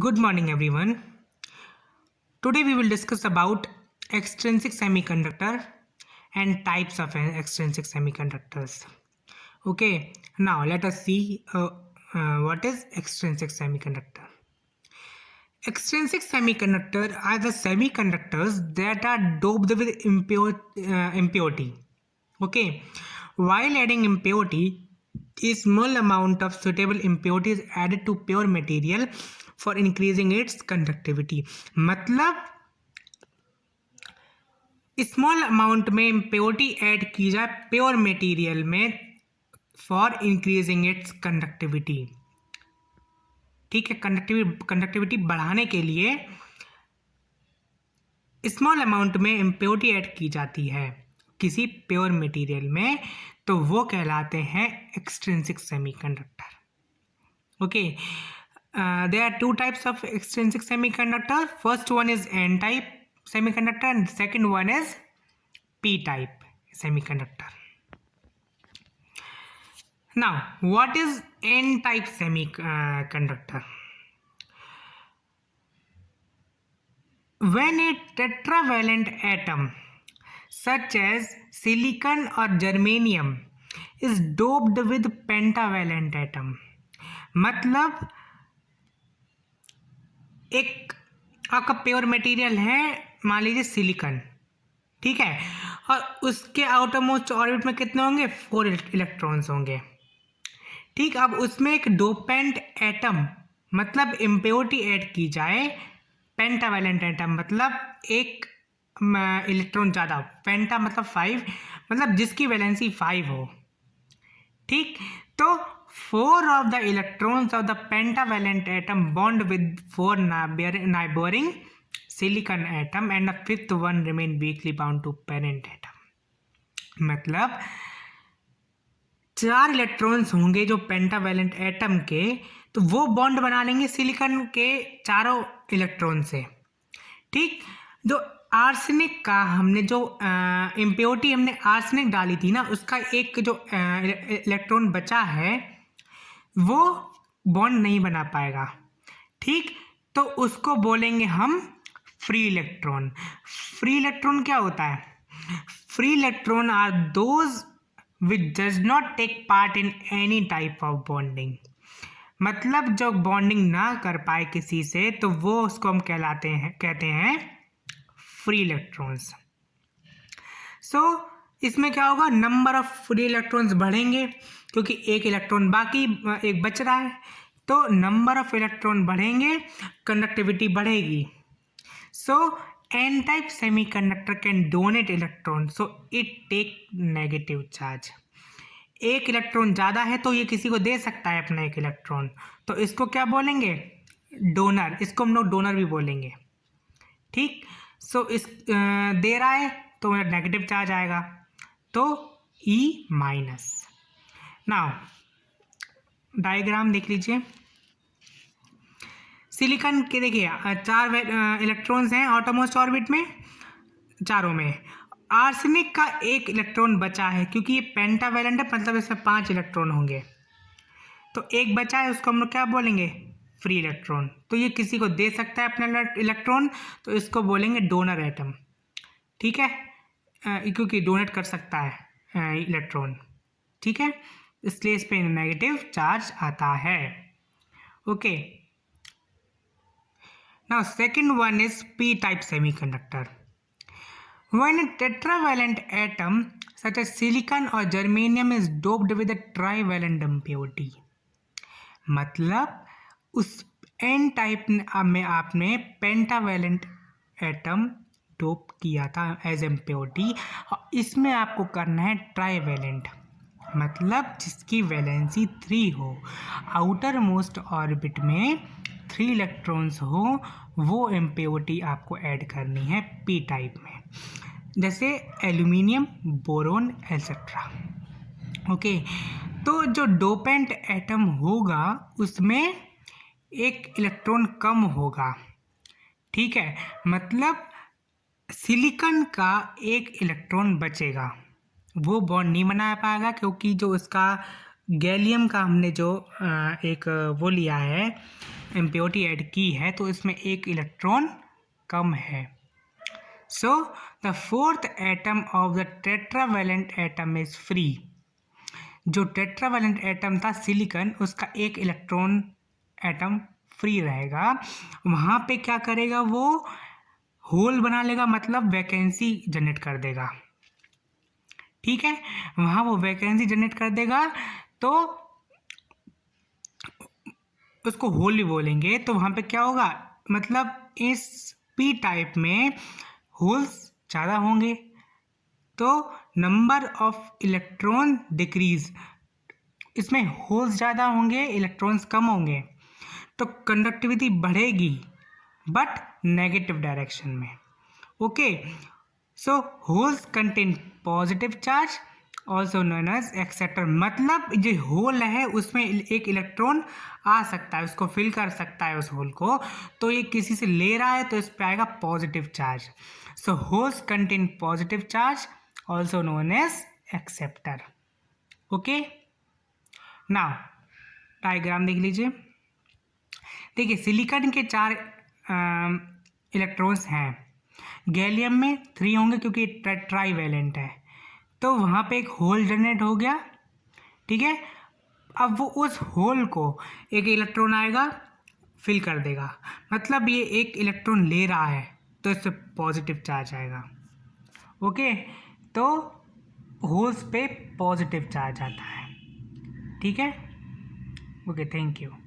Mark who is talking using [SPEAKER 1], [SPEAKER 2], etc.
[SPEAKER 1] Good morning, everyone. Today we will discuss about extrinsic semiconductor and types of extrinsic semiconductors. Okay, now let us see what is extrinsic semiconductor. Extrinsic semiconductor are the semiconductors that are doped with impurity. Okay, while adding impurity, a small amount of suitable impurity is added to pure material for increasing its conductivity. मतलब small amount में impurity add की जाए pure material में for increasing its conductivity. ठीक है, conductivity बढ़ाने के लिए स्मॉल अमाउंट में इम्प्योरिटी ऐड की जाती है किसी प्योर मटेरियल में, तो वो कहलाते हैं extrinsic semiconductor. Okay, there are two types of extrinsic semiconductor. First one is N type semiconductor and second one is P type semiconductor. Now, what is N type semiconductor? When a tetravalent atom such as silicon or germanium is doped with pentavalent atom, मतलब एक आपका pure material है, मान लीजिए silicon, ठीक है, और उसके आउटर मोस्ट ऑर्बिट में कितने होंगे? 4 इलेक्ट्रॉन्स होंगे. ठीक, अब उसमें एक डोपेंट एटम मतलब इम्प्योरिटी ऐड की जाए, पेंटावैलेंट एटम मतलब एक इलेक्ट्रॉन ज़्यादा, पेंटा मतलब 5, मतलब जिसकी वैलेंसी 5 हो. ठीक, तो 4 of the electrons of the pentavalent atom bond with 4 neighboring silicon atom and the 5th one remain weakly bound to parent atom. मतलब 4 इलेक्ट्रॉन्स होंगे जो पेंटावैलेंट एटम के, तो वो बॉन्ड बना लेंगे सिलिकन के चारों इलेक्ट्रॉन से. ठीक, जो आर्सेनिक का हमने जो इम्प्योरिटी हमने आर्सेनिक डाली थी ना, उसका एक जो इलेक्ट्रॉन बचा है वो बॉन्ड नहीं बना पाएगा. ठीक, तो उसको बोलेंगे हम फ्री इलेक्ट्रॉन. फ्री इलेक्ट्रॉन क्या होता है? Free electron are those which does not take part in any type of bonding. मतलब जो बॉन्डिंग ना कर पाए किसी से, तो वो उसको हम कहते हैं फ्री इलेक्ट्रॉन्स. सो इसमें क्या होगा? नंबर ऑफ फ्री इलेक्ट्रॉन्स बढ़ेंगे क्योंकि एक इलेक्ट्रॉन बाकी एक बच रहा है, तो नंबर ऑफ इलेक्ट्रॉन बढ़ेंगे, कंडक्टिविटी बढ़ेगी. So n type semiconductor can donate electron, so it take negative charge. एक इलेक्ट्रॉन ज़्यादा है तो ये किसी को दे सकता है अपना एक इलेक्ट्रॉन, तो इसको क्या बोलेंगे? डोनर. इसको हम लोग डोनर भी बोलेंगे. ठीक, सो इस दे रहा है तो नेगेटिव चार्ज आएगा, तो E माइनस. नाउ डायग्राम देख लीजिए. सिलिकन के देखिए 4 इलेक्ट्रॉन्स हैं आउटरमोस्ट ऑर्बिट में, चारों में. आर्सेनिक का एक इलेक्ट्रॉन बचा है क्योंकि ये पेंटावैलेंट है, मतलब इसमें 5 इलेक्ट्रॉन होंगे, तो एक बचा है, उसको हम लोग क्या बोलेंगे? Free electron. तो ये किसी को दे सकता है अपना इलेक्ट्रॉन, तो इसको बोलेंगे डोनर एटम. ठीक है, क्योंकि डोनेट कर सकता है इलेक्ट्रॉन. ठीक है, इसलिए इस पे नेगेटिव चार्ज आता है. Okay, now second one is p type semiconductor. When a tetravalent atom such as silicon और germanium is doped with a trivalent impurity, मतलब उस एन टाइप में आपने पेंटावैलेंट एटम डोप किया था एज इम्प्योरिटी, और इसमें आपको करना है ट्राइवैलेंट, मतलब जिसकी वैलेंसी 3 हो, आउटर मोस्ट ऑर्बिट में 3 इलेक्ट्रॉन्स हो, वो इम्प्योरिटी आपको ऐड करनी है पी टाइप में, जैसे एल्यूमिनियम, बोरोन एटसेट्रा. ओके, तो जो डोपेंट एटम होगा उसमें एक इलेक्ट्रॉन कम होगा. ठीक है, मतलब सिलिकॉन का एक इलेक्ट्रॉन बचेगा, वो बॉन्ड नहीं बना पाएगा क्योंकि जो उसका गैलियम का हमने जो एक वो लिया है, इम्प्योरिटी ऐड की है, तो इसमें एक इलेक्ट्रॉन कम है। So the fourth atom of the tetravalent atom is free. जो टेट्रावैलेंट एटम था सिलिकॉन, उसका एक इलेक्ट्रॉन एटम फ्री रहेगा। वहाँ पे क्या करेगा, वो होल बना लेगा, मतलब वैकेंसी जनरेट कर देगा। ठीक है, वहाँ वो वैकेंसी जनरेट कर देगा, तो उसको होल भी बोलेंगे। तो वहाँ पे क्या होगा, मतलब इस पी टाइप में होल्स ज़्यादा होंगे, तो नंबर ऑफ इलेक्ट्रॉन डिक्रीज, इसमें होल्स ज़्यादा होंगे, इलेक्ट्रॉन्स कम होंगे, तो कंडक्टिविटी बढ़ेगी बट नेगेटिव डायरेक्शन में। Okay, so holes contain positive charge also known as acceptor, मतलब जो होल है उसमें एक इलेक्ट्रॉन आ सकता है, उसको फिल कर सकता है उस होल को, तो ये किसी से ले रहा है तो इस पर आएगा positive charge. So holes contain positive charge also known as acceptor. Okay, now diagram देख लीजिए। देखिए, सिलिकॉन के 4 इलेक्ट्रॉन्स हैं, गैलियम में 3 होंगे क्योंकि ट्राईवैलेंट है, तो वहाँ पे एक होल जनरेट हो गया। ठीक है, अब वो उस होल को एक इलेक्ट्रॉन आएगा फिल कर देगा, मतलब ये एक इलेक्ट्रॉन ले रहा है तो इस पर पॉजिटिव चार्ज आएगा। ओके, तो होल्स पे पॉजिटिव चार्ज आता है। ठीक है, ओके, थैंक यू।